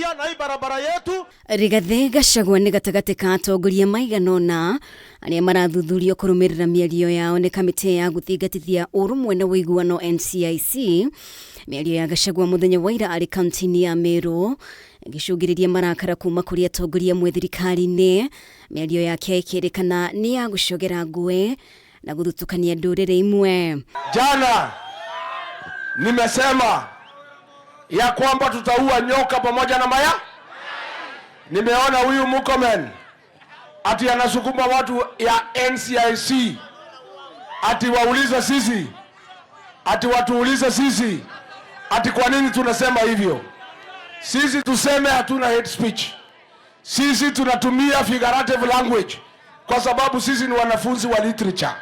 na hii barabara yetu. Rigathi Gachagua nĩ gatagatĩ ka atongoria maiganona arĩa marathuthurio kũrũmĩrĩra mĩario yao nĩ kamĩtĩ ya gũthingatithia ũrũmwe na ũiguano NCIC. Mĩario ya Gachagua mũthenya wa ira arĩ kaunti-inĩ ya Meru gĩcũngĩrĩria marakara kuma kũrĩ atongoria amwe thirikari-inĩ. Mĩario yake ĩkĩrĩkana nĩ ya gũcogera ngũĩ na gũthutũkania ndũrĩrĩ imwe. Jana nimesema ya kwamba tutaua nyoka pamoja na maya. Nimeona huyu Murkomen ati anasukuma watu ya NCIC ati waulize sisi, ati watuulize sisi, ati kwa nini tunasema hivyo. Sisi tuseme hatuna hate speech. Sisi tunatumia figurative language kwa sababu sisi ni wanafunzi wa literature.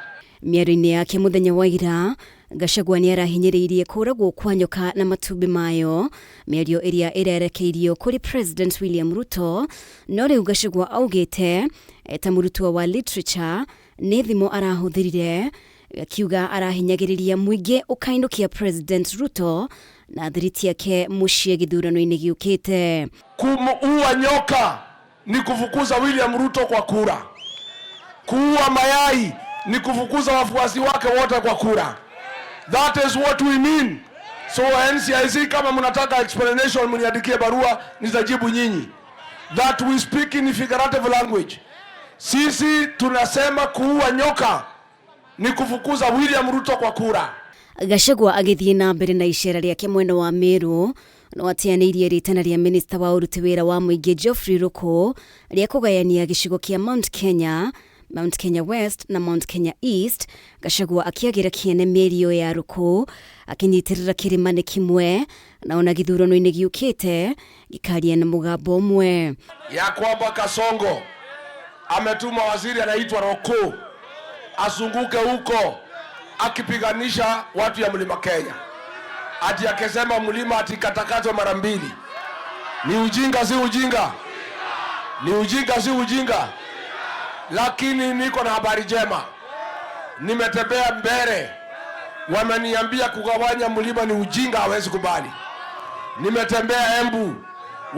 Mĩario-inĩ yake mũthenya wa ira, Gachagua nĩ arahinyĩrĩirie kũragwo kwa nyoka na matumbĩ mayo, mĩario ĩrĩa ĩrerekeirio kũrĩ President William Ruto. No rĩu Gachagua augĩte ta mũrutwo wa literature nĩ thimo arahũthĩrire, akiuga arahinyagĩrĩria mũingĩ ũkainũkia President Ruto na thiriti yake mũciĩ gĩthurano-inĩ gĩũkĩte. Kuua nyoka ni kufukuza William Ruto kwa kura. Kuua mayai ni kufukuza wafuasi wake wote kwa kura. That is what we mean. So NCIC, kama mnataka explanation mniandikie barua nitajibu nyinyi. That we speak in figurative language. Sisi tunasema kuua nyoka ni kufukuza William Ruto kwa kura. Gachagua agĩthiĩ na mbere na icera rĩake mwena wa Meru no atianĩirie rĩtana rĩa minista wa ũruti wĩra wa mũingĩ Geoffrey Ruku rĩa kũgayania gĩcigo kĩa Mount Kenya West na Mount Kenya East. Gachagua akiagira kiene mĩario ya Ruku akinyitĩrĩra kĩrĩma kĩmwe na ona gĩthurano-inĩ gĩũkĩte gĩkaria na mũgambo ũmwe ya kwamba Kasongo ametuma waziri anaitwa Roko azunguke huko akipiganisha watu ya mlima Kenya, ati akisema mlima ati katakatwe mara mbili. Ni ujinga si ujinga? Ni ujinga si ujinga? Lakini niko na habari njema. Nimetembea mbele, wameniambia kugawanya mlima ni ujinga, hawezi kubali. Nimetembea Embu,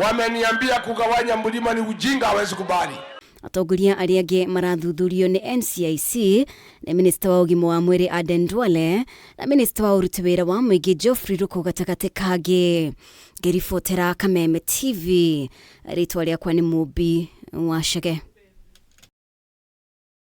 wameniambia kugawanya mlima ni ujinga, hawezi kubali. Atongoria arĩa angĩ marathuthurio nĩ NCIC nĩ minista wa ũgima wa mwĩrĩ Aden Duale na minista wa ũruti wĩra wa mũingĩ Geoffrey Ruku gatagatĩ kangĩ. Ngĩribotera Kameme TV, rĩtwa rĩakwa nĩ Mũmbi Wachage.